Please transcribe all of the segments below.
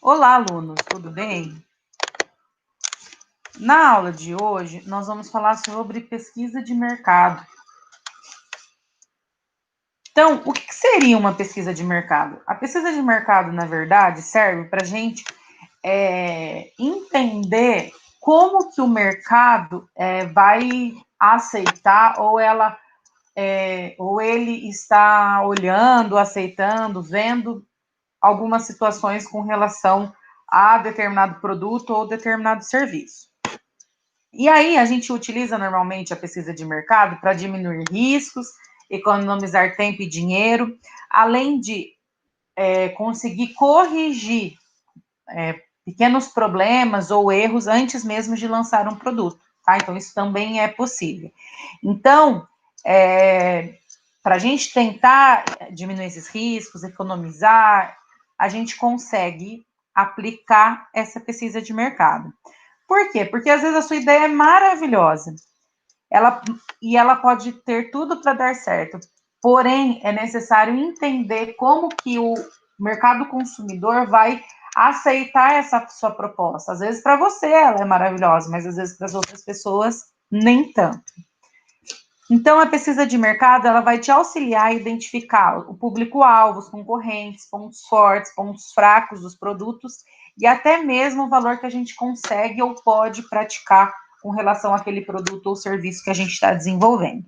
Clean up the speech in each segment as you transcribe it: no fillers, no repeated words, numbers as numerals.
Olá, alunos, tudo bem? Na aula de hoje, nós vamos falar sobre pesquisa de mercado. Então, o que seria uma pesquisa de mercado? A pesquisa de mercado, na verdade, serve para a gente entender como que o mercado vai aceitar ou ele está olhando, aceitando, vendo algumas situações com relação a determinado produto ou determinado serviço. E aí, a gente utiliza normalmente a pesquisa de mercado para diminuir riscos, economizar tempo e dinheiro, além de conseguir corrigir pequenos problemas ou erros antes mesmo de lançar um produto, tá? Então, isso também é possível. Então, para a gente tentar diminuir esses riscos, economizar, a gente consegue aplicar essa pesquisa de mercado. Por quê? Porque às vezes a sua ideia é maravilhosa, ela pode ter tudo para dar certo, porém é necessário entender como que o mercado consumidor vai aceitar essa sua proposta. Às vezes para você ela é maravilhosa, mas às vezes para as outras pessoas nem tanto. Então, a pesquisa de mercado, ela vai te auxiliar a identificar o público-alvo, os concorrentes, pontos fortes, pontos fracos dos produtos e até mesmo o valor que a gente consegue ou pode praticar com relação àquele produto ou serviço que a gente está desenvolvendo.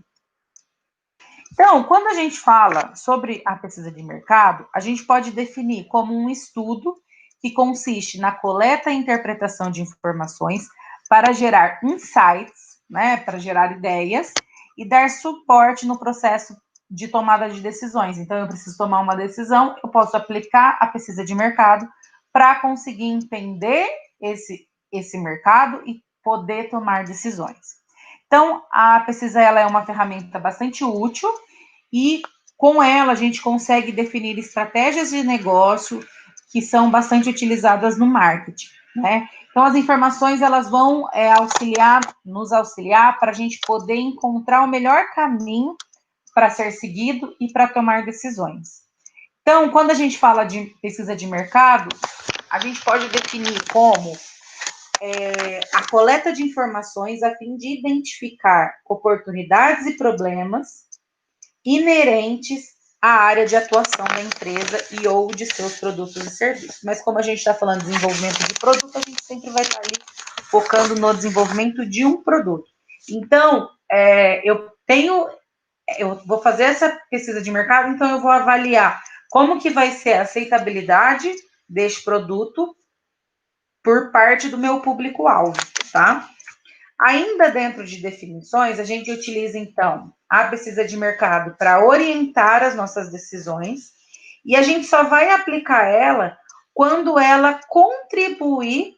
Então, quando a gente fala sobre a pesquisa de mercado, a gente pode definir como um estudo que consiste na coleta e interpretação de informações para gerar insights, né, para gerar ideias e dar suporte no processo de tomada de decisões. Então, eu preciso tomar uma decisão, eu posso aplicar a pesquisa de mercado para conseguir entender esse mercado e poder tomar decisões. Então, a pesquisa ela é uma ferramenta bastante útil e com ela a gente consegue definir estratégias de negócio que são bastante utilizadas no marketing, né? Então, as informações elas vão nos auxiliar para a gente poder encontrar o melhor caminho para ser seguido e para tomar decisões. Então, quando a gente fala de pesquisa de mercado, a gente pode definir como a coleta de informações a fim de identificar oportunidades e problemas inerentes à área de atuação da empresa e ou de seus produtos e serviços. Mas como a gente está falando de desenvolvimento de produto, a gente sempre vai estar ali focando no desenvolvimento de um produto. Então, eu vou fazer essa pesquisa de mercado, então eu vou avaliar como que vai ser a aceitabilidade deste produto por parte do meu público-alvo, tá? Ainda dentro de definições, a gente utiliza, então, a pesquisa de mercado para orientar as nossas decisões e a gente só vai aplicar ela quando ela contribuir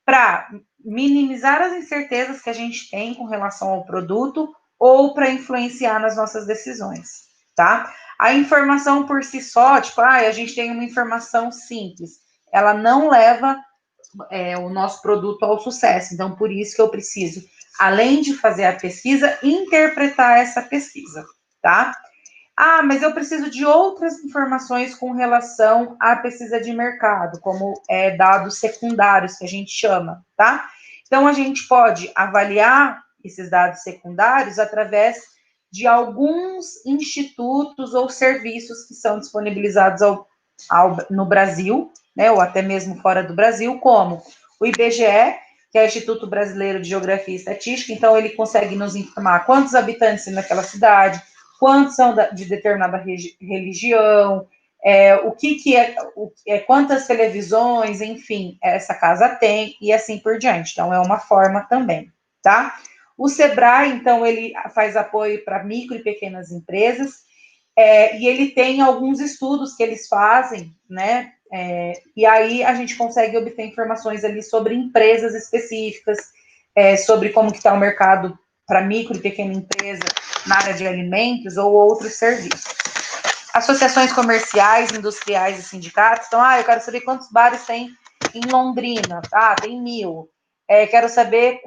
para minimizar as incertezas que a gente tem com relação ao produto ou para influenciar nas nossas decisões, tá? A informação por si só, tipo, a gente tem uma informação simples, ela não leva o nosso produto ao sucesso. Então, por isso que eu preciso, além de fazer a pesquisa, interpretar essa pesquisa, tá? Ah, mas eu preciso de outras informações com relação à pesquisa de mercado, como dados secundários, que a gente chama, tá? Então, a gente pode avaliar esses dados secundários através de alguns institutos ou serviços que são disponibilizados no Brasil, né, ou até mesmo fora do Brasil, como o IBGE, que é o Instituto Brasileiro de Geografia e Estatística, então ele consegue nos informar quantos habitantes tem naquela cidade, quantos são de determinada religião, quantas televisões, enfim, essa casa tem, e assim por diante. Então, é uma forma também, tá? O Sebrae, então, ele faz apoio para micro e pequenas empresas, e ele tem alguns estudos que eles fazem, né? E aí a gente consegue obter informações ali sobre empresas específicas, sobre como que está o mercado para micro e pequena empresa na área de alimentos ou outros serviços. Associações comerciais, industriais e sindicatos, então, eu quero saber quantos bares tem em Londrina, tem 1.000. Quero saber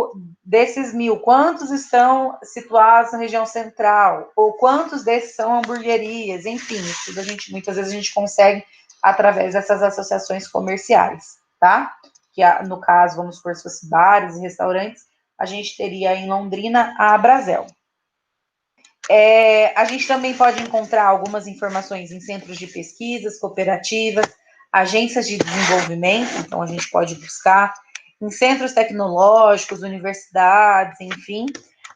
desses 1.000, quantos estão situados na região central, ou quantos desses são hamburguerias, enfim, tudo muitas vezes a gente consegue através dessas associações comerciais, tá? Que no caso, vamos supor, se fosse bares e restaurantes, a gente teria em Londrina a Abrazel. A gente também pode encontrar algumas informações em centros de pesquisas, cooperativas, agências de desenvolvimento, então a gente pode buscar em centros tecnológicos, universidades, enfim.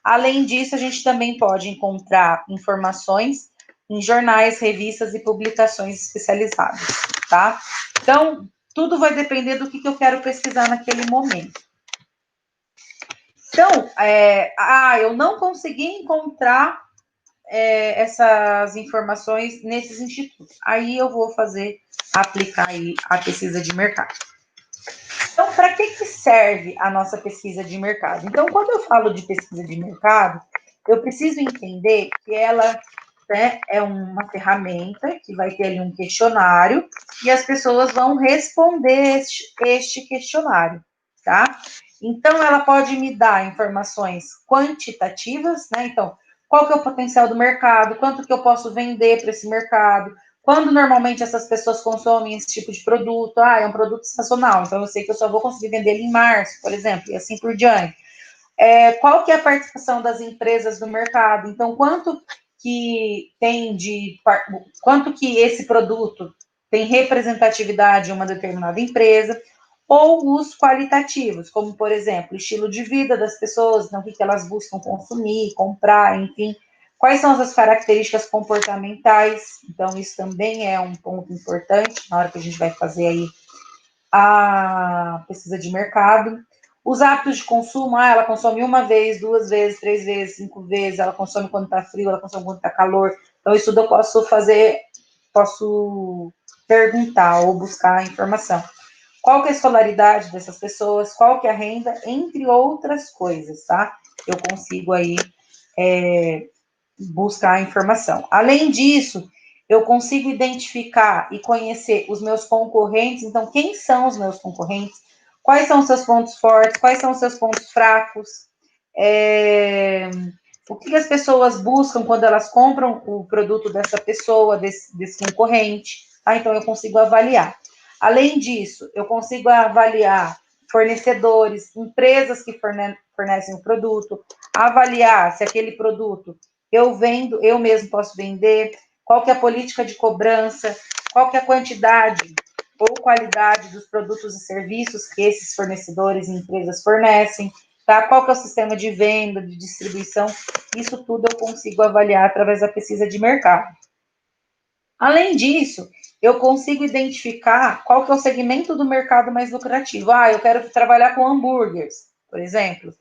Além disso, a gente também pode encontrar informações em jornais, revistas e publicações especializadas, tá? Então, tudo vai depender do que eu quero pesquisar naquele momento. Então, eu não consegui encontrar essas informações nesses institutos. Aí eu vou aplicar aí a pesquisa de mercado. Então, para que serve a nossa pesquisa de mercado? Então, quando eu falo de pesquisa de mercado, eu preciso entender que ela é uma ferramenta que vai ter ali um questionário e as pessoas vão responder este questionário, tá? Então, ela pode me dar informações quantitativas, né? Então, qual que é o potencial do mercado, quanto que eu posso vender para esse mercado, quando normalmente essas pessoas consomem esse tipo de produto. É um produto sazonal, então eu sei que eu só vou conseguir vender ele em março, por exemplo, e assim por diante. Qual que é a participação das empresas no mercado? Então, quanto que esse produto tem representatividade em uma determinada empresa, ou os qualitativos, como, por exemplo, o estilo de vida das pessoas, então, o que elas buscam consumir, comprar, enfim. Quais são as características comportamentais? Então, isso também é um ponto importante na hora que a gente vai fazer aí a pesquisa de mercado. Os hábitos de consumo, ela consome uma vez, 2 vezes, 3 vezes, 5 vezes, ela consome quando está frio, ela consome quando está calor. Então, isso eu posso perguntar ou buscar a informação. Qual que é a escolaridade dessas pessoas, qual que é a renda, entre outras coisas, tá? Eu consigo aí buscar a informação. Além disso, eu consigo identificar e conhecer os meus concorrentes. Então, quem são os meus concorrentes? Quais são os seus pontos fortes? Quais são os seus pontos fracos? O que as pessoas buscam quando elas compram o produto dessa pessoa, desse concorrente? Tá? Então, eu consigo avaliar. Além disso, eu consigo avaliar fornecedores, empresas que fornecem o produto, avaliar se aquele produto eu vendo, eu mesmo posso vender, qual que é a política de cobrança, qual que é a quantidade ou qualidade dos produtos e serviços que esses fornecedores e empresas fornecem, tá? Qual que é o sistema de venda, de distribuição, isso tudo eu consigo avaliar através da pesquisa de mercado. Além disso, eu consigo identificar qual que é o segmento do mercado mais lucrativo. Eu quero trabalhar com hambúrgueres, por exemplo.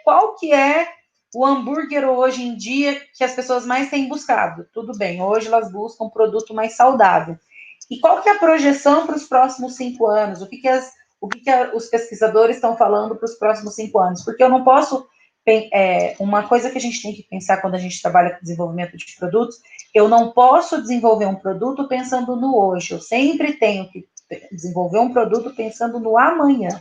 Qual que é o hambúrguer hoje em dia que as pessoas mais têm buscado? Tudo bem, hoje elas buscam um produto mais saudável. E qual que é a projeção para os próximos 5 anos? O que os pesquisadores estão falando para os próximos 5 anos? Porque eu não posso... uma coisa que a gente tem que pensar quando a gente trabalha com desenvolvimento de produtos, eu não posso desenvolver um produto pensando no hoje, eu sempre tenho que desenvolver um produto pensando no amanhã.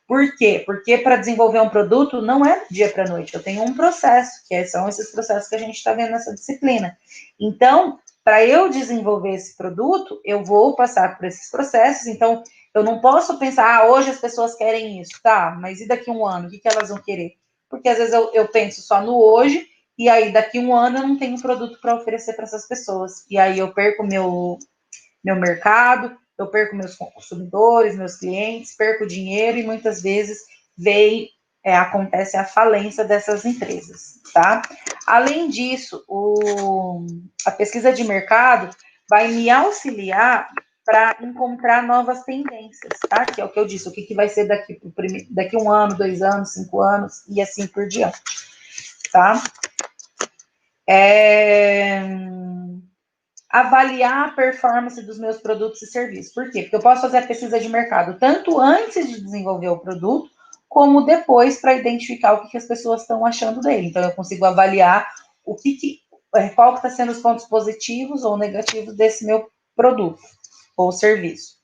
Por quê? Porque para desenvolver um produto não é do dia para a noite, eu tenho um processo, que são esses processos que a gente está vendo nessa disciplina. Então, para eu desenvolver esse produto, eu vou passar por esses processos, então eu não posso pensar, hoje as pessoas querem isso, tá, mas e daqui a um ano, o que elas vão querer? Porque às vezes eu penso só no hoje, e aí daqui a um ano eu não tenho produto para oferecer para essas pessoas, e aí eu perco meu mercado, eu perco meus consumidores, meus clientes, perco dinheiro e muitas vezes acontece a falência dessas empresas, tá? Além disso, a pesquisa de mercado vai me auxiliar para encontrar novas tendências, tá? Que é o que eu disse, o que vai ser daqui 1 ano, 2 anos, 5 anos e assim por diante, tá? Avaliar a performance dos meus produtos e serviços. Por quê? Porque eu posso fazer a pesquisa de mercado tanto antes de desenvolver o produto, como depois para identificar o que as pessoas estão achando dele. Então, eu consigo avaliar qual que está sendo os pontos positivos ou negativos desse meu produto ou serviço.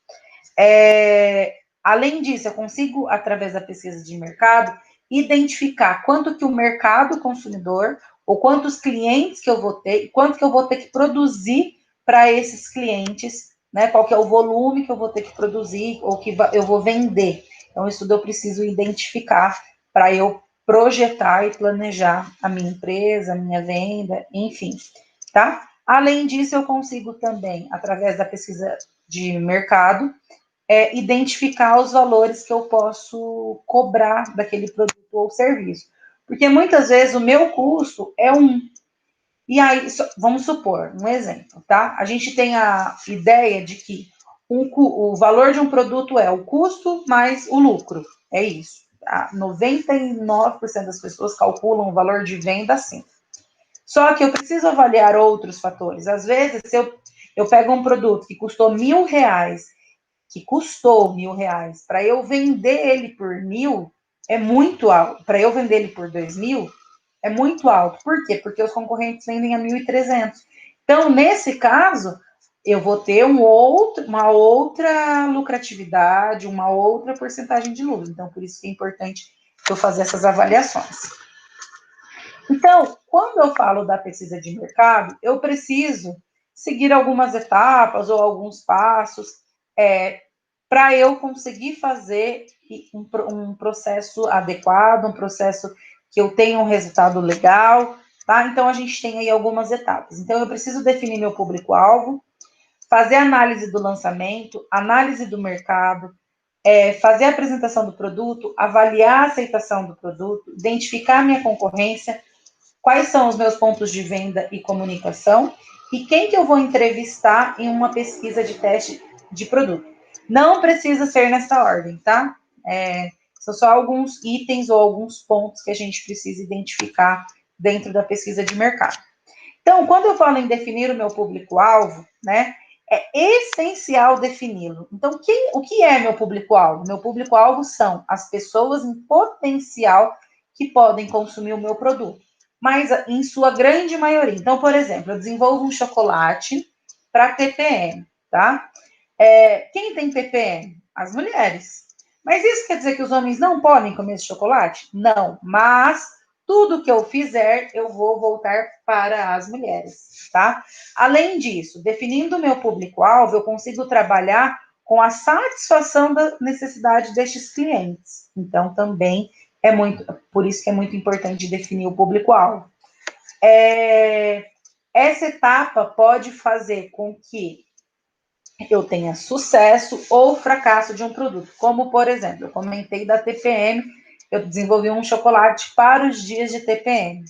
Além disso, eu consigo, através da pesquisa de mercado, identificar quanto que o mercado consumidor, ou quantos clientes que eu vou ter, e quanto que eu vou ter que produzir para esses clientes né? Qual que é o volume que eu vou ter que produzir ou que eu vou vender. Então, isso eu preciso identificar para eu projetar e planejar a minha empresa, a minha venda, enfim, tá? Além disso, eu consigo também, através da pesquisa de mercado, identificar os valores que eu posso cobrar daquele produto ou serviço. Porque muitas vezes o meu custo é um. E aí, vamos supor, um exemplo, tá? A gente tem a ideia de que o valor de um produto é o custo mais o lucro. É isso. Tá? 99% das pessoas calculam o valor de venda assim. Só que eu preciso avaliar outros fatores. Às vezes, se eu pego um produto que custou R$ 1.000, para eu vender ele por 1.000, é muito alto. Para eu vender ele por 2.000, é muito alto. Por quê? Porque os concorrentes vendem a 1.300. Então, nesse caso, eu vou ter uma outra lucratividade, uma outra porcentagem de lucro. Então, por isso que é importante eu fazer essas avaliações. Então, quando eu falo da pesquisa de mercado, eu preciso seguir algumas etapas ou alguns passos para eu conseguir fazer um processo adequado, um processo que eu tenha um resultado legal, tá? Então, a gente tem aí algumas etapas. Então, eu preciso definir meu público-alvo, fazer análise do lançamento, análise do mercado, fazer a apresentação do produto, avaliar a aceitação do produto, identificar a minha concorrência, quais são os meus pontos de venda e comunicação, e quem que eu vou entrevistar em uma pesquisa de teste de produto. Não precisa ser nessa ordem, tá? São só alguns itens ou alguns pontos que a gente precisa identificar dentro da pesquisa de mercado. Então, quando eu falo em definir o meu público-alvo, né, é essencial defini-lo. Então, o que é meu público-alvo? Meu público-alvo são as pessoas em potencial que podem consumir o meu produto, mas em sua grande maioria. Então, por exemplo, eu desenvolvo um chocolate para TPM, tá? Quem tem TPM? As mulheres. Mas isso quer dizer que os homens não podem comer esse chocolate? Não, mas tudo que eu fizer, eu vou voltar para as mulheres, tá? Além disso, definindo o meu público-alvo, eu consigo trabalhar com a satisfação da necessidade destes clientes. Então, também por isso que é muito importante definir o público-alvo. Essa etapa pode fazer com que eu tenha sucesso ou fracasso de um produto. Como, por exemplo, eu comentei da TPM, eu desenvolvi um chocolate para os dias de TPM.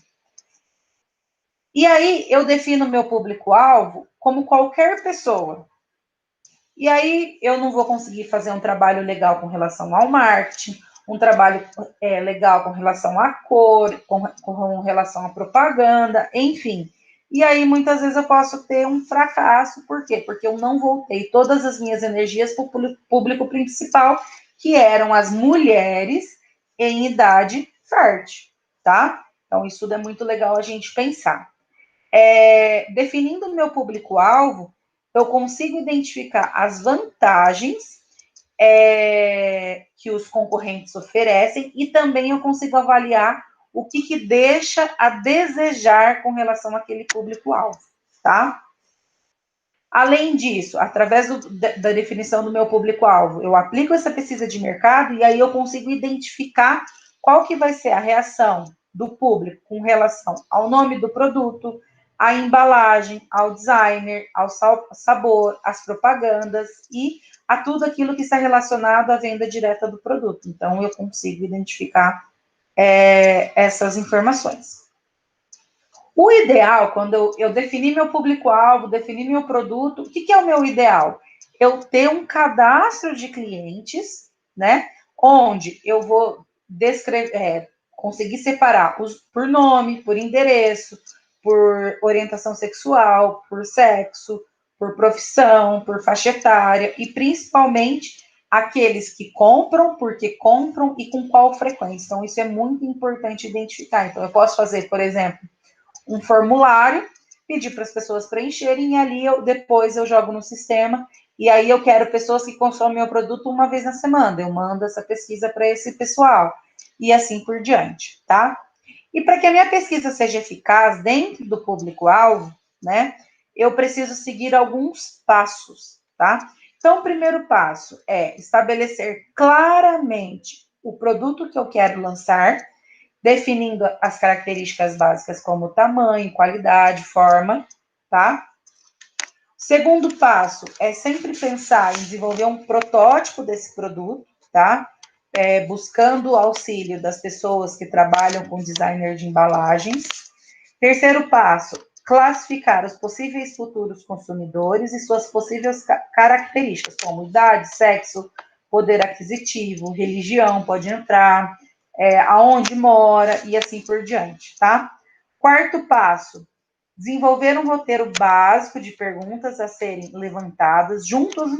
E aí, eu defino meu público-alvo como qualquer pessoa. E aí, eu não vou conseguir fazer um trabalho legal com relação ao marketing, um trabalho legal com relação à cor, com relação à propaganda, enfim. E aí, muitas vezes, eu posso ter um fracasso. Por quê? Porque eu não voltei todas as minhas energias para o público principal, que eram as mulheres em idade fértil, tá? Então, isso é muito legal a gente pensar. Definindo o meu público-alvo, eu consigo identificar as vantagens que os concorrentes oferecem e também eu consigo avaliar o que deixa a desejar com relação àquele público-alvo, tá? Além disso, através da definição do meu público-alvo, eu aplico essa pesquisa de mercado e aí eu consigo identificar qual que vai ser a reação do público com relação ao nome do produto, à embalagem, ao designer, ao sabor, às propagandas e a tudo aquilo que está relacionado à venda direta do produto. Então, eu consigo identificar essas informações. O ideal, quando eu definir meu público-alvo, definir meu produto, o que é o meu ideal? Eu ter um cadastro de clientes, né? Onde eu vou conseguir separar por nome, por endereço, por orientação sexual, por sexo, por profissão, por faixa etária e principalmente aqueles que compram, porque compram e com qual frequência. Então, isso é muito importante identificar. Então, eu posso fazer, por exemplo, um formulário, pedir para as pessoas preencherem e ali depois eu jogo no sistema e aí eu quero pessoas que consomem meu produto uma vez na semana. Eu mando essa pesquisa para esse pessoal e assim por diante, tá? E para que a minha pesquisa seja eficaz dentro do público-alvo, né, eu preciso seguir alguns passos. tá? Então, o primeiro passo é estabelecer claramente o produto que eu quero lançar, definindo as características básicas como tamanho, qualidade, forma, tá? Segundo passo é sempre pensar em desenvolver um protótipo desse produto, tá? Buscando o auxílio das pessoas que trabalham com designer de embalagens. Terceiro passo, classificar os possíveis futuros consumidores e suas possíveis características, como idade, sexo, poder aquisitivo, religião pode entrar, aonde mora e assim por diante, tá? Quarto passo, desenvolver um roteiro básico de perguntas a serem levantadas junto aos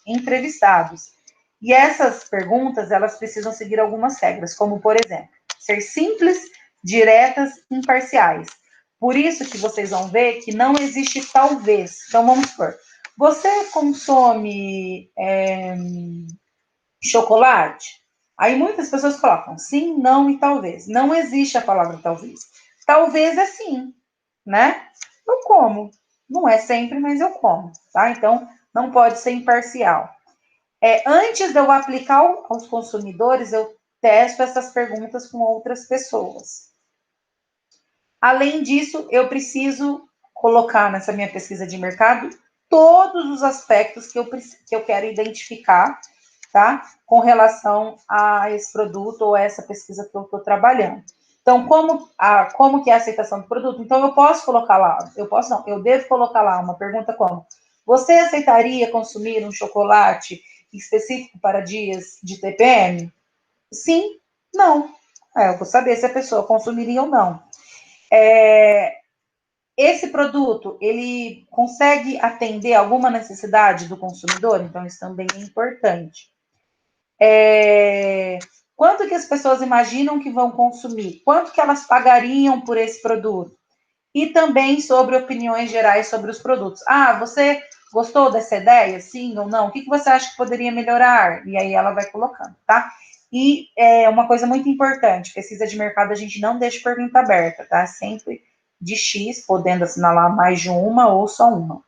entrevistados. E essas perguntas, elas precisam seguir algumas regras, como, por exemplo, ser simples, diretas, imparciais. Por isso que vocês vão ver que não existe talvez. Então, vamos supor, você consome chocolate? Aí muitas pessoas colocam sim, não e talvez. Não existe a palavra talvez. Talvez é sim, né? Eu como. Não é sempre, mas eu como, tá? Então, não pode ser imparcial. Antes de eu aplicar aos consumidores, eu testo essas perguntas com outras pessoas. Além disso, eu preciso colocar nessa minha pesquisa de mercado todos os aspectos que eu quero identificar, tá? Com relação a esse produto ou a essa pesquisa que eu estou trabalhando. Então, como que é a aceitação do produto? Então, eu posso colocar lá, eu devo colocar lá uma pergunta como: você aceitaria consumir um chocolate específico para dias de TPM? Sim, não. Eu vou saber se a pessoa consumiria ou não. Esse produto, ele consegue atender alguma necessidade do consumidor? Então, isso também é importante. Quanto que as pessoas imaginam que vão consumir? Quanto que elas pagariam por esse produto? E também sobre opiniões gerais sobre os produtos. Você gostou dessa ideia? Sim ou não? O que você acha que poderia melhorar? E aí ela vai colocando, tá? E uma coisa muito importante, pesquisa de mercado a gente não deixa pergunta aberta, tá? Sempre de X, podendo assinalar mais de uma ou só uma.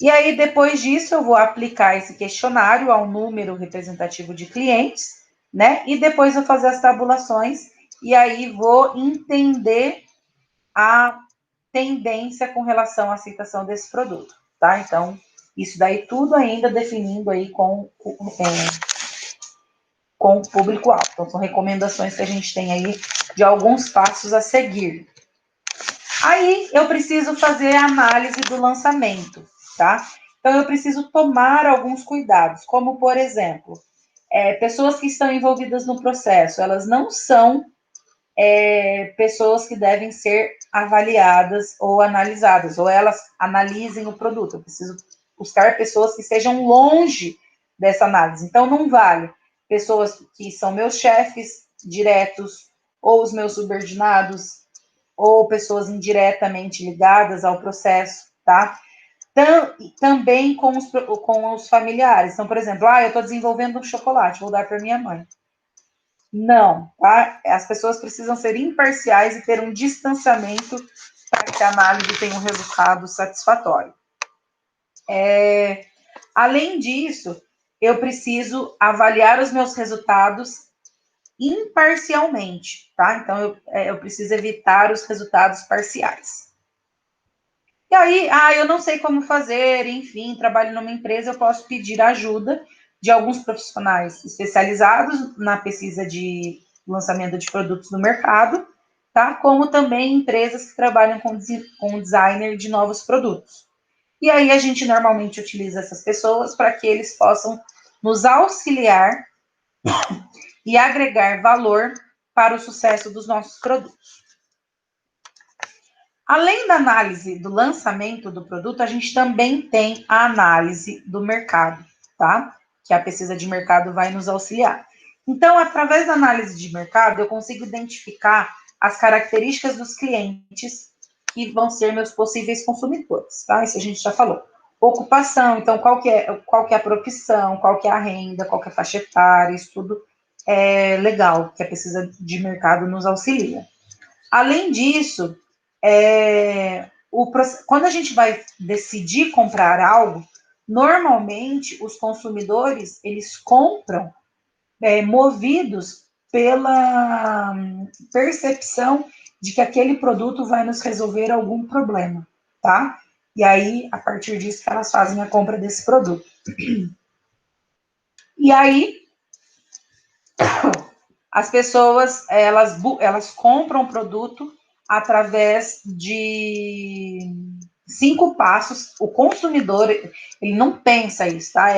E aí, depois disso, eu vou aplicar esse questionário ao número representativo de clientes, né? E depois vou fazer as tabulações e aí vou entender a tendência com relação à aceitação desse produto, tá? Então, isso daí tudo ainda definindo aí com o público-alvo. Então, são recomendações que a gente tem aí de alguns passos a seguir. Aí, eu preciso fazer a análise do lançamento, tá? Então, eu preciso tomar alguns cuidados, como, por exemplo, pessoas que estão envolvidas no processo, elas não são pessoas que devem ser avaliadas ou analisadas, ou elas analisem o produto. Eu preciso buscar pessoas que estejam longe dessa análise. Então, não vale pessoas que são meus chefes diretos, ou os meus subordinados, ou pessoas indiretamente ligadas ao processo, tá? Também com os familiares. Então, por exemplo, eu estou desenvolvendo um chocolate, vou dar para minha mãe. Não, tá? As pessoas precisam ser imparciais e ter um distanciamento para que a análise tenha um resultado satisfatório. Além disso, eu preciso avaliar os meus resultados imparcialmente, tá? Então, eu preciso evitar os resultados parciais. E aí, eu não sei como fazer, enfim, trabalho numa empresa, eu posso pedir ajuda de alguns profissionais especializados na pesquisa de lançamento de produtos no mercado, tá? Como também empresas que trabalham com designer de novos produtos. E aí a gente normalmente utiliza essas pessoas para que eles possam nos auxiliar e agregar valor para o sucesso dos nossos produtos. Além da análise do lançamento do produto, a gente também tem a análise do mercado, tá? Que a pesquisa de mercado vai nos auxiliar. Então, através da análise de mercado, eu consigo identificar as características dos clientes que vão ser meus possíveis consumidores, tá? Isso a gente já falou. Ocupação, então, qual que é a profissão, qual que é a renda, qual que é a faixa etária, isso tudo é legal, que a pesquisa de mercado nos auxilia. Além disso, quando a gente vai decidir comprar algo, normalmente os consumidores, eles compram movidos pela percepção de que aquele produto vai nos resolver algum problema, tá? E aí, a partir disso, elas fazem a compra desse produto. E aí, as pessoas, elas compram o produto através de 5 passos. O consumidor, ele não pensa isso, tá?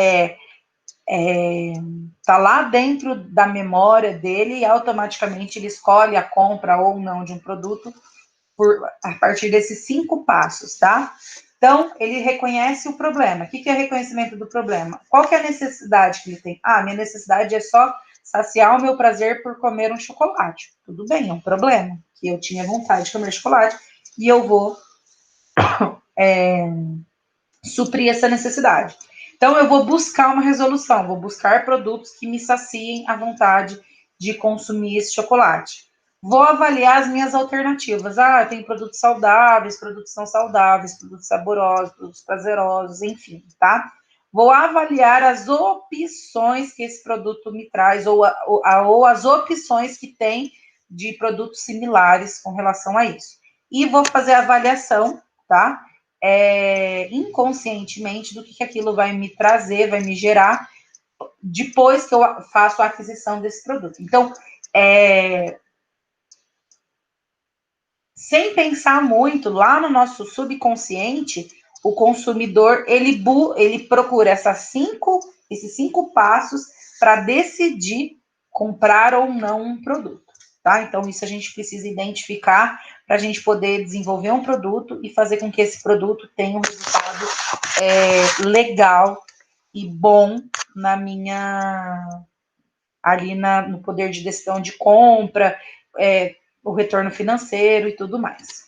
Tá lá dentro da memória dele e automaticamente ele escolhe a compra ou não de um produto a partir desses 5 passos, tá? Então, ele reconhece o problema. O que é reconhecimento do problema? Qual que é a necessidade que ele tem? Ah, minha necessidade é só saciar o meu prazer por comer um chocolate. Tudo bem, é um problema, que eu tinha vontade de comer chocolate e eu vou suprir essa necessidade. Então, eu vou buscar uma resolução, vou buscar produtos que me saciem a vontade de consumir esse chocolate. Vou avaliar as minhas alternativas. Ah, tem produtos saudáveis, produtos não saudáveis, produtos saborosos, produtos prazerosos, enfim, tá? Vou avaliar as opções que esse produto me traz, ou as opções que tem de produtos similares com relação a isso. E vou fazer a avaliação, tá? Inconscientemente do que aquilo vai me trazer, vai me gerar depois que eu faço a aquisição desse produto. Então, sem pensar muito, lá no nosso subconsciente, o consumidor, ele procura esses 5 passos para decidir comprar ou não um produto, tá? Então, isso a gente precisa identificar para a gente poder desenvolver um produto e fazer com que esse produto tenha um resultado legal e bom no poder de decisão de compra, o retorno financeiro e tudo mais.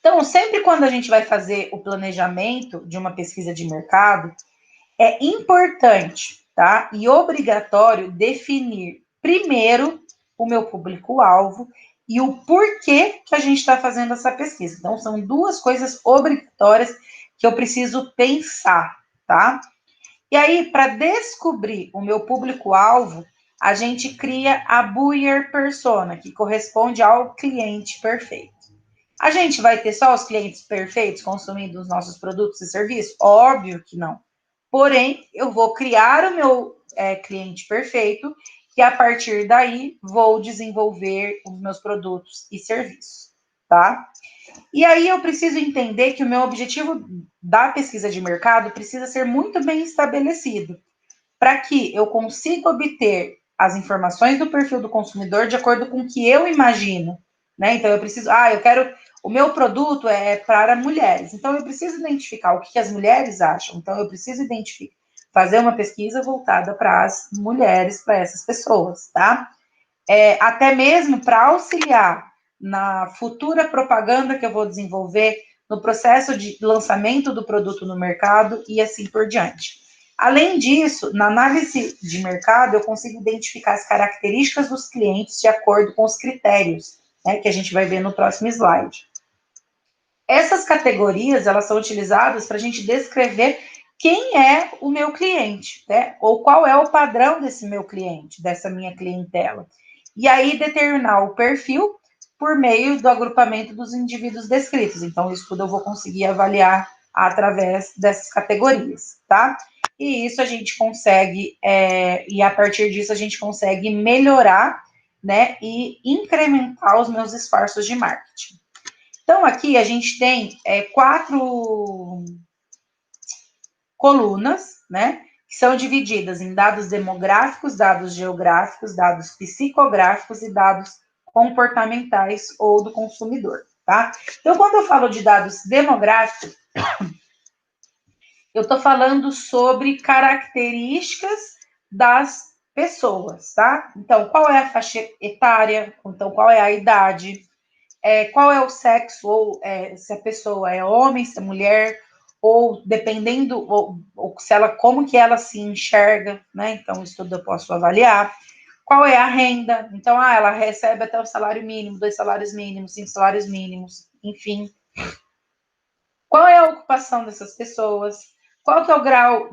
Então, sempre quando a gente vai fazer o planejamento de uma pesquisa de mercado, é importante, tá? E obrigatório definir primeiro o meu público-alvo e o porquê que a gente está fazendo essa pesquisa. Então, são 2 coisas obrigatórias que eu preciso pensar, tá? E aí, para descobrir o meu público-alvo, a gente cria a buyer persona, que corresponde ao cliente perfeito. A gente vai ter só os clientes perfeitos consumindo os nossos produtos e serviços? Óbvio que não. Porém, eu vou criar o meu cliente perfeito e, a partir daí, vou desenvolver os meus produtos e serviços, tá? E aí eu preciso entender que o meu objetivo da pesquisa de mercado precisa ser muito bem estabelecido, para que eu consiga obter as informações do perfil do consumidor de acordo com o que eu imagino, né? Então, o meu produto é para mulheres, então eu preciso identificar o que as mulheres acham, então eu preciso fazer uma pesquisa voltada para as mulheres, para essas pessoas, tá? Até mesmo para auxiliar na futura propaganda que eu vou desenvolver, no processo de lançamento do produto no mercado e assim por diante. Além disso, na análise de mercado, eu consigo identificar as características dos clientes de acordo com os critérios, né, que a gente vai ver no próximo slide. Essas categorias, elas são utilizadas para a gente descrever quem é o meu cliente, né, ou qual é o padrão desse meu cliente, dessa minha clientela. E aí, determinar o perfil por meio do agrupamento dos indivíduos descritos. Então, isso tudo eu vou conseguir avaliar através dessas categorias, tá? E isso a gente consegue, e a partir disso a gente consegue melhorar, né, e incrementar os meus esforços de marketing. Então, aqui a gente tem 4 colunas, né, que são divididas em dados demográficos, dados geográficos, dados psicográficos e dados comportamentais ou do consumidor, tá? Então, quando eu falo de dados demográficos, eu estou falando sobre características das pessoas, tá? Então, qual é a faixa etária? Então, qual é a idade? Qual é o sexo? Ou se a pessoa é homem, se é mulher, ou dependendo, ou se ela, como que ela se enxerga, né? Então, isso tudo eu posso avaliar. Qual é a renda? Então, ela recebe até o salário mínimo, 2 salários mínimos, 5 salários mínimos, enfim. Qual é a ocupação dessas pessoas? Qual que é o grau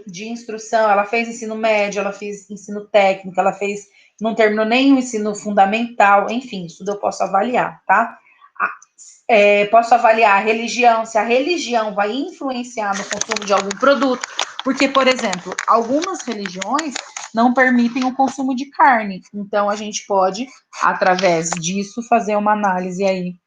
de instrução? Ela fez ensino médio, ela fez ensino técnico, ela fez, não terminou nem o ensino fundamental, enfim, isso eu posso avaliar, tá? Posso avaliar a religião, se a religião vai influenciar no consumo de algum produto, porque, por exemplo, algumas religiões não permitem o consumo de carne, então a gente pode, através disso, fazer uma análise aí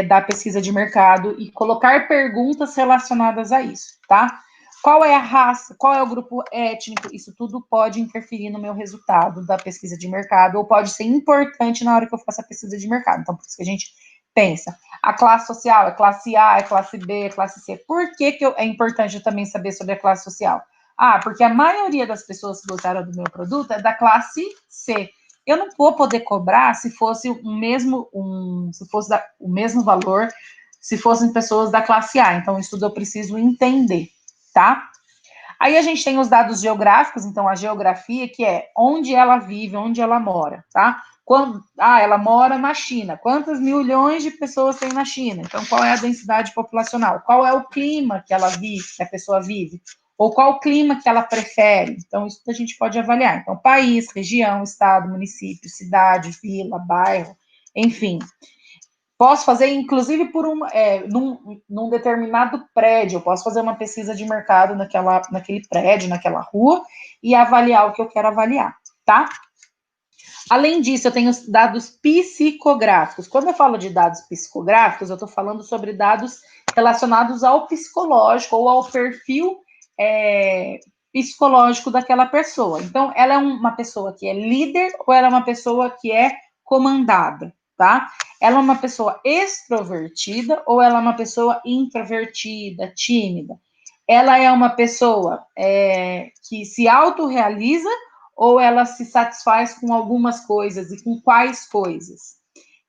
da pesquisa de mercado e colocar perguntas relacionadas a isso, tá? Qual é a raça, qual é o grupo étnico, isso tudo pode interferir no meu resultado da pesquisa de mercado, ou pode ser importante na hora que eu faço a pesquisa de mercado. Então, por isso que a gente pensa, a classe social é classe A, é classe B, é classe C. Por que é importante também saber sobre a classe social? Porque a maioria das pessoas que gostaram do meu produto é da classe C. Eu não vou poder cobrar se fosse o mesmo valor, se fossem pessoas da classe A. Então, isso tudo eu preciso entender, tá? Aí a gente tem os dados geográficos, então a geografia, que é onde ela vive, onde ela mora, tá? Ela mora na China. Quantos milhões de pessoas tem na China? Então, qual é a densidade populacional? Qual é o clima que ela vive, que a pessoa vive? Ou qual o clima que ela prefere? Então, isso a gente pode avaliar. Então, país, região, estado, município, cidade, vila, bairro, enfim. Posso fazer, inclusive, num determinado prédio. Eu posso fazer uma pesquisa de mercado naquele prédio, naquela rua, e avaliar o que eu quero avaliar, tá? Além disso, eu tenho os dados psicográficos. Quando eu falo de dados psicográficos, eu estou falando sobre dados relacionados ao psicológico ou ao perfil psicológico daquela pessoa. Então, ela é uma pessoa que é líder ou ela é uma pessoa que é comandada, tá? Ela é uma pessoa extrovertida ou ela é uma pessoa introvertida, tímida? Ela é uma pessoa que se autorrealiza ou ela se satisfaz com algumas coisas e com quais coisas?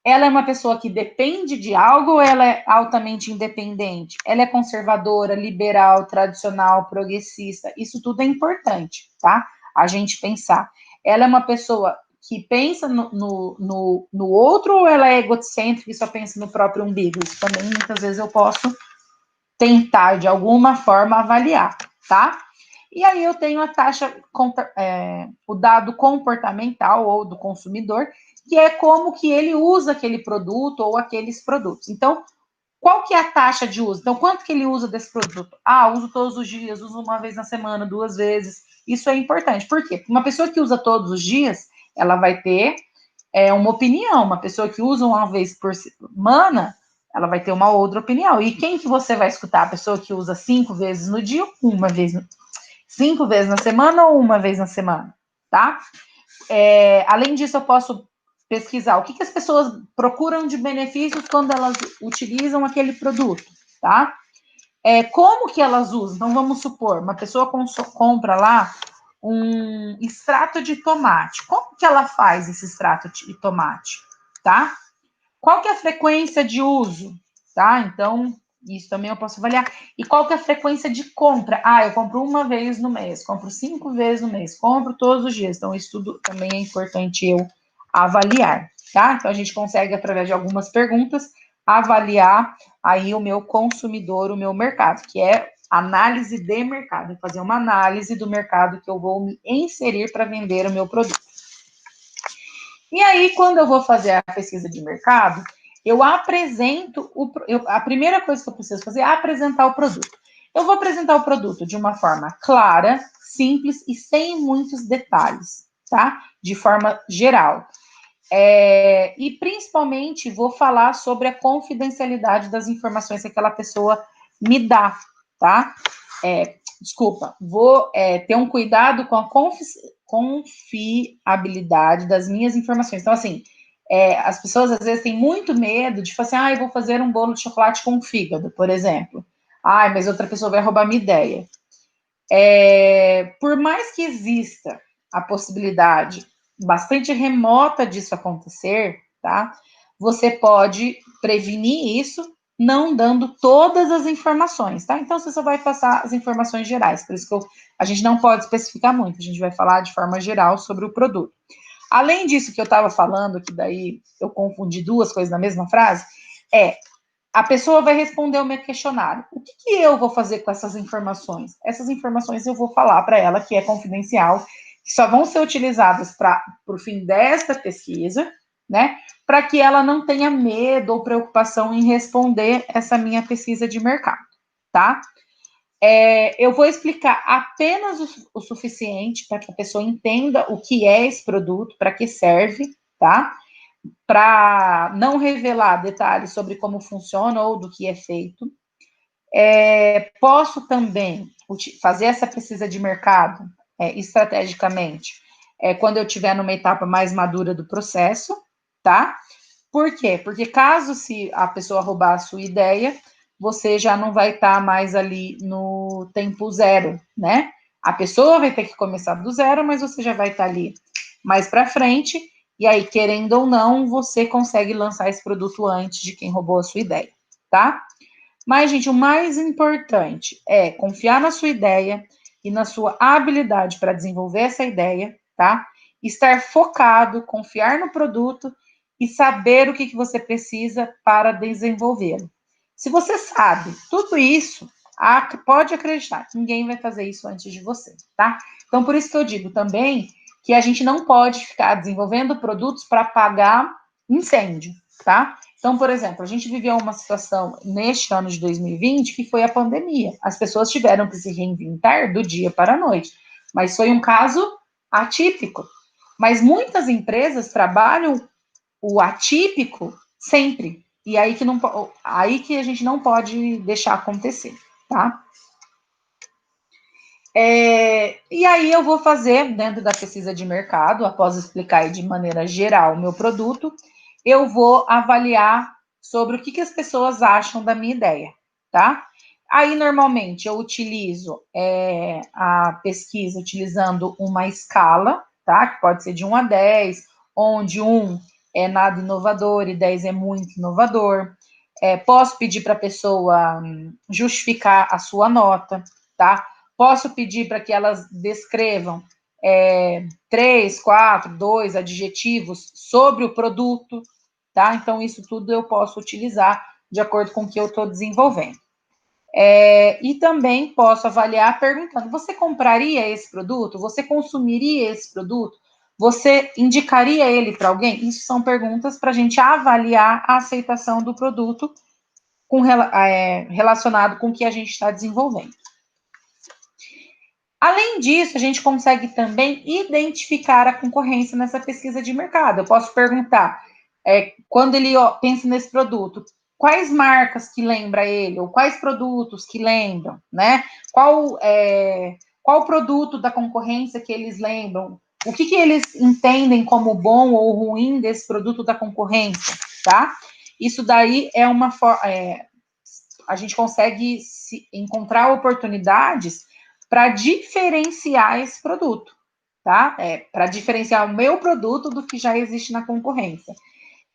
Ela é uma pessoa que depende de algo ou ela é altamente independente? Ela é conservadora, liberal, tradicional, progressista? Isso tudo é importante, tá? A gente pensar. Ela é uma pessoa que pensa no outro ou ela é egocêntrica e só pensa no próprio umbigo? Isso também, muitas vezes, eu posso tentar, de alguma forma, avaliar, tá? E aí eu tenho a taxa, o dado comportamental ou do consumidor, que é como que ele usa aquele produto ou aqueles produtos. Então, qual que é a taxa de uso? Então, quanto que ele usa desse produto? Uso todos os dias, uso uma vez na semana, 2 vezes. Isso é importante. Por quê? Uma pessoa que usa todos os dias, ela vai ter uma opinião. Uma pessoa que usa uma vez por semana, ela vai ter uma outra opinião. E quem que você vai escutar? A pessoa que usa 5 vezes no dia, 5 vezes na semana ou uma vez na semana, tá? Além disso, eu posso pesquisar o que as pessoas procuram de benefícios quando elas utilizam aquele produto, tá? Como que elas usam? Então, vamos supor, uma pessoa compra lá um extrato de tomate. Como que ela faz esse extrato de tomate, tá? Qual que é a frequência de uso, tá? Então, isso também eu posso avaliar. E qual que é a frequência de compra? Eu compro uma vez no mês, compro 5 vezes no mês, compro todos os dias. Então, isso tudo também é importante eu avaliar, tá? Então, a gente consegue, através de algumas perguntas, avaliar aí o meu consumidor, o meu mercado, que é análise de mercado, fazer uma análise do mercado que eu vou me inserir para vender o meu produto. E aí, quando eu vou fazer a pesquisa de mercado, eu apresento a primeira coisa que eu preciso fazer é apresentar o produto. Eu vou apresentar o produto de uma forma clara, simples e sem muitos detalhes, tá? De forma geral. E principalmente vou falar sobre a confidencialidade das informações que aquela pessoa me dá, tá? Vou ter um cuidado com a confiabilidade das minhas informações. Então, assim, as pessoas às vezes têm muito medo de falar assim, eu vou fazer um bolo de chocolate com fígado, por exemplo. Mas outra pessoa vai roubar minha ideia. Por mais que exista a possibilidade bastante remota disso acontecer, tá? Você pode prevenir isso não dando todas as informações, tá? Então, você só vai passar as informações gerais, por isso que a gente não pode especificar muito, a gente vai falar de forma geral sobre o produto. Além disso que eu estava falando, que daí eu confundi duas coisas na mesma frase, a pessoa vai responder o meu questionário. O que eu vou fazer com essas informações? Essas informações eu vou falar para ela que é confidencial, que só vão ser utilizadas para o fim desta pesquisa, né? Para que ela não tenha medo ou preocupação em responder essa minha pesquisa de mercado, tá? Eu vou explicar apenas o suficiente para que a pessoa entenda o que é esse produto, para que serve, tá? Para não revelar detalhes sobre como funciona ou do que é feito. Posso também fazer essa pesquisa de mercado estrategicamente quando eu estiver numa etapa mais madura do processo, tá? Por quê? Porque caso se a pessoa roubar a sua ideia, você já não vai estar mais ali no tempo zero, né? A pessoa vai ter que começar do zero, mas você já vai estar ali mais para frente, e aí, querendo ou não, você consegue lançar esse produto antes de quem roubou a sua ideia, tá? Mas, gente, o mais importante é confiar na sua ideia e na sua habilidade para desenvolver essa ideia, tá? Estar focado, confiar no produto e saber o que você precisa para desenvolvê-lo. Se você sabe tudo isso, pode acreditar, ninguém vai fazer isso antes de você, tá? Então, por isso que eu digo também que a gente não pode ficar desenvolvendo produtos para apagar incêndio, tá? Então, por exemplo, a gente viveu uma situação neste ano de 2020 que foi a pandemia. As pessoas tiveram que se reinventar do dia para a noite, mas foi um caso atípico. Mas muitas empresas trabalham o atípico sempre. E aí que a gente não pode deixar acontecer, tá? E aí eu vou fazer, dentro da pesquisa de mercado, após explicar de maneira geral o meu produto, eu vou avaliar sobre o que as pessoas acham da minha ideia, tá? Aí, normalmente, eu utilizo a pesquisa utilizando uma escala, tá? Que pode ser de 1 a 10, onde 1 é nada inovador e 10 é muito inovador. Posso pedir para a pessoa justificar a sua nota, tá? Posso pedir para que elas descrevam 3, 4, 2 adjetivos sobre o produto, tá? Então, isso tudo eu posso utilizar de acordo com o que eu estou desenvolvendo. E também posso avaliar perguntando: você compraria esse produto? Você consumiria esse produto? Você indicaria ele para alguém? Isso são perguntas para a gente avaliar a aceitação do produto relacionado com o que a gente está desenvolvendo. Além disso, a gente consegue também identificar a concorrência nessa pesquisa de mercado. Eu posso perguntar, quando ele pensa nesse produto, quais marcas que lembra ele, ou quais produtos que lembram, né? Qual produto da concorrência que eles lembram? O que eles entendem como bom ou ruim desse produto da concorrência, tá? Isso daí é uma forma... a gente consegue encontrar oportunidades para diferenciar esse produto, tá? Para diferenciar o meu produto do que já existe na concorrência,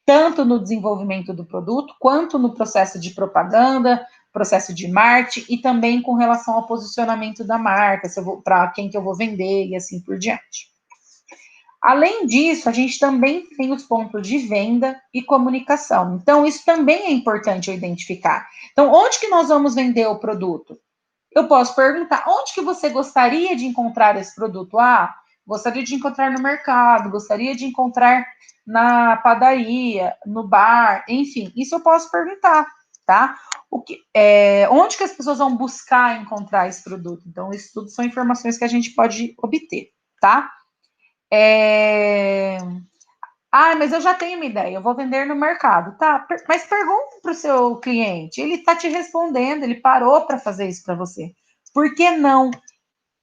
tanto no desenvolvimento do produto, quanto no processo de propaganda, processo de marketing e também com relação ao posicionamento da marca, para quem que eu vou vender e assim por diante. Além disso, a gente também tem os pontos de venda e comunicação. Então, isso também é importante eu identificar. Então, onde que nós vamos vender o produto? Eu posso perguntar, onde que você gostaria de encontrar esse produto? Gostaria de encontrar no mercado, gostaria de encontrar na padaria, no bar, enfim, isso eu posso perguntar, tá? Onde que as pessoas vão buscar encontrar esse produto? Então, isso tudo são informações que a gente pode obter, tá? Mas eu já tenho uma ideia, eu vou vender no mercado, tá? Mas pergunta para o seu cliente, ele está te respondendo, ele parou para fazer isso para você. Por que não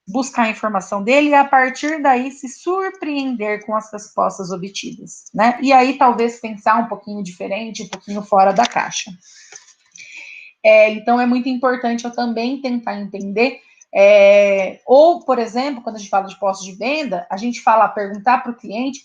buscar a informação dele e, a partir daí, se surpreender com as respostas obtidas, né? E aí, talvez, pensar um pouquinho diferente, um pouquinho fora da caixa. Então, é muito importante eu também tentar entender, ou, por exemplo, quando a gente fala de postos de venda, a gente perguntar para o cliente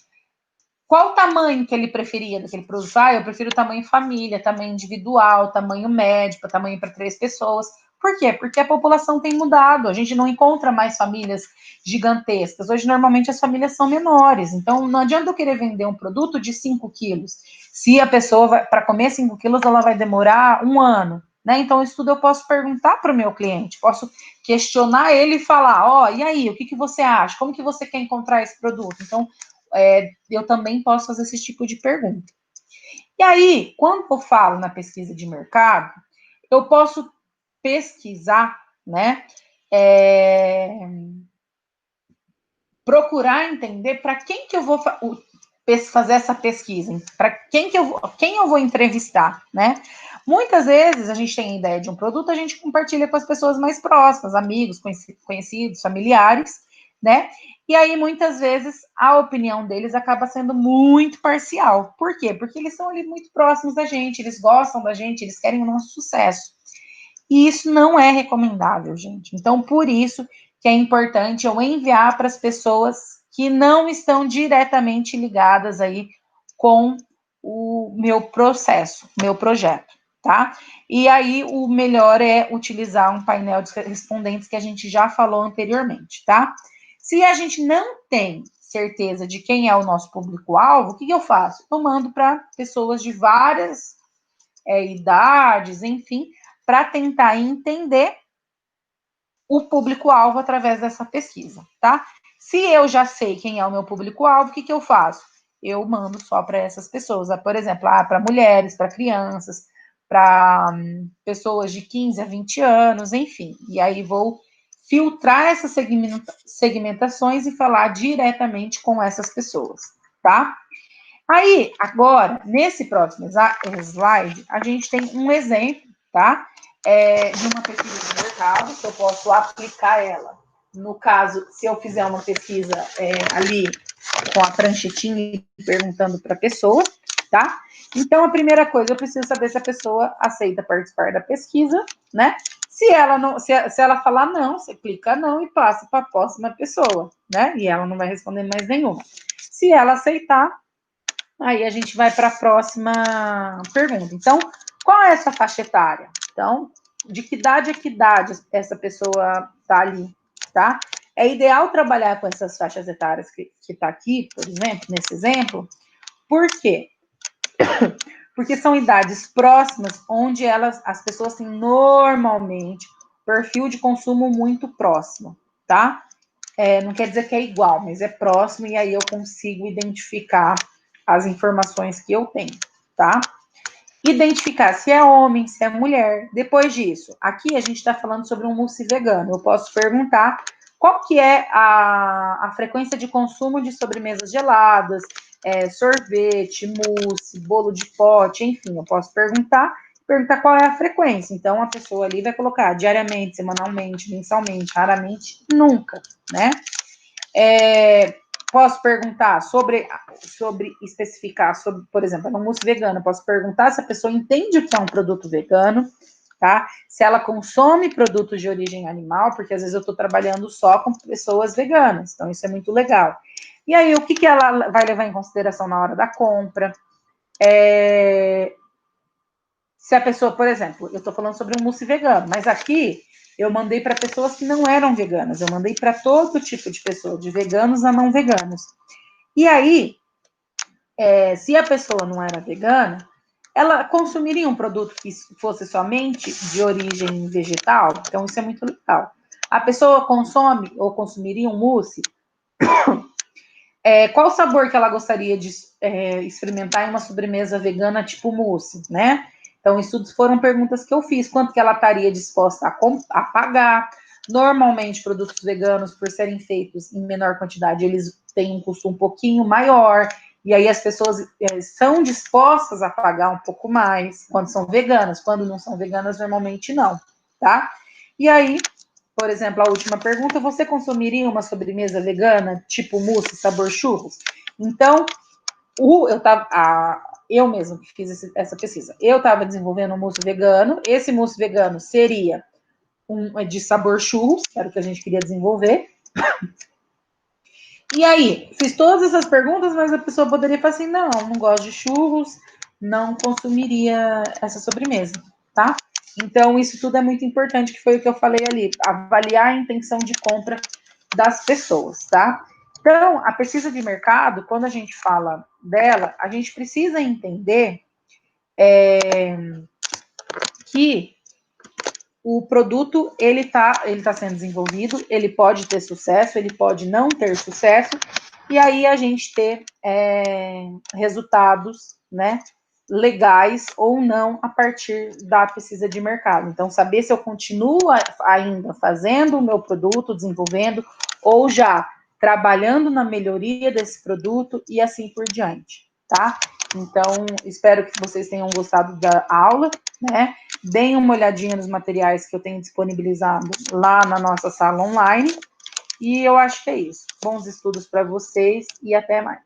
qual o tamanho que ele preferia daquele produto. Eu prefiro tamanho família, tamanho individual, tamanho médio, tamanho para 3 pessoas. Por quê? Porque a população tem mudado, a gente não encontra mais famílias gigantescas. Hoje, normalmente, as famílias são menores. Então, não adianta eu querer vender um produto de 5 quilos. Se a pessoa, para comer 5 quilos, ela vai demorar 1 ano. Né? Então, isso tudo eu posso perguntar para o meu cliente, posso questionar ele e falar, ó, e aí, o que você acha? Como que você quer encontrar esse produto? Então, eu também posso fazer esse tipo de pergunta. E aí, quando eu falo na pesquisa de mercado, eu posso pesquisar, né? Procurar entender para quem que eu vou fazer essa pesquisa, para quem eu vou entrevistar, né? Muitas vezes a gente tem a ideia de um produto, a gente compartilha com as pessoas mais próximas, amigos, conhecidos, familiares, né? E aí, muitas vezes, a opinião deles acaba sendo muito parcial. Por quê? Porque eles são ali muito próximos da gente, eles gostam da gente, eles querem o nosso sucesso. E isso não é recomendável, gente. Então, por isso que é importante eu enviar para as pessoas que não estão diretamente ligadas aí com o meu processo, meu projeto, tá? E aí, o melhor é utilizar um painel de respondentes que a gente já falou anteriormente, tá? Se a gente não tem certeza de quem é o nosso público-alvo, o que eu faço? Eu mando para pessoas de várias idades, enfim, para tentar entender o público-alvo através dessa pesquisa, tá? Se eu já sei quem é o meu público-alvo, o que eu faço? Eu mando só para essas pessoas, por exemplo, para mulheres, para crianças, para pessoas de 15 a 20 anos, enfim. E aí vou filtrar essas segmentações e falar diretamente com essas pessoas, tá? Aí, agora, nesse próximo slide, a gente tem um exemplo, tá? De uma pesquisa de mercado, que eu posso aplicar ela. No caso, se eu fizer uma pesquisa ali com a pranchetinha e perguntando para a pessoa, tá? Então, a primeira coisa, eu preciso saber se a pessoa aceita participar da pesquisa, né? Se ela não, se ela falar não, você clica não e passa para a próxima pessoa, né? E ela não vai responder mais nenhuma. Se ela aceitar, aí a gente vai para a próxima pergunta. Então, qual é essa faixa etária? Então, de que idade a que idade essa pessoa está ali, tá? É ideal trabalhar com essas faixas etárias que está aqui, por exemplo, nesse exemplo. Por quê? Porque são idades próximas, onde as pessoas têm normalmente perfil de consumo muito próximo, tá? Não quer dizer que é igual, mas é próximo, e aí eu consigo identificar as informações que eu tenho, tá? Identificar se é homem, se é mulher. Depois disso, aqui a gente está falando sobre um mousse vegano. Eu posso perguntar qual que é a frequência de consumo de sobremesas geladas, sorvete, mousse, bolo de pote, enfim, eu posso perguntar qual é a frequência. Então, a pessoa ali vai colocar diariamente, semanalmente, mensalmente, raramente, nunca, né? Posso perguntar sobre especificar, sobre, por exemplo, no mousse vegano, posso perguntar se a pessoa entende o que é um produto vegano, tá? Se ela consome produtos de origem animal, porque às vezes eu estou trabalhando só com pessoas veganas, então isso é muito legal. E aí, o que ela vai levar em consideração na hora da compra? Se a pessoa, por exemplo, eu estou falando sobre um mousse vegano, mas aqui eu mandei para pessoas que não eram veganas, eu mandei para todo tipo de pessoa, de veganos a não veganos. E aí, se a pessoa não era vegana, ela consumiria um produto que fosse somente de origem vegetal? Então, isso é muito legal. A pessoa consome ou consumiria um mousse? Qual sabor que ela gostaria de experimentar em uma sobremesa vegana tipo mousse, né? Então, isso foram perguntas que eu fiz. Quanto que ela estaria disposta a pagar? Normalmente, produtos veganos, por serem feitos em menor quantidade, eles têm um custo um pouquinho maior. E aí as pessoas são dispostas a pagar um pouco mais quando são veganas. Quando não são veganas, normalmente não, tá? E aí, por exemplo, a última pergunta, você consumiria uma sobremesa vegana, tipo mousse, sabor churros? Então, eu mesmo que fiz essa pesquisa, eu estava desenvolvendo um mousse vegano, esse mousse vegano seria de sabor churros, que era o que a gente queria desenvolver. E aí, fiz todas essas perguntas, mas a pessoa poderia falar assim, não gosto de churros, não consumiria essa sobremesa, tá? Então, isso tudo é muito importante, que foi o que eu falei ali, avaliar a intenção de compra das pessoas, tá? Então, a pesquisa de mercado, quando a gente fala dela, a gente precisa entender que o produto, ele tá sendo desenvolvido, ele pode ter sucesso, ele pode não ter sucesso, e aí a gente ter resultados, né, legais ou não a partir da pesquisa de mercado. Então, saber se eu continuo ainda fazendo o meu produto, desenvolvendo, ou já trabalhando na melhoria desse produto e assim por diante, tá? Então, espero que vocês tenham gostado da aula, né? Deem uma olhadinha nos materiais que eu tenho disponibilizados lá na nossa sala online. E eu acho que é isso. Bons estudos para vocês e até mais.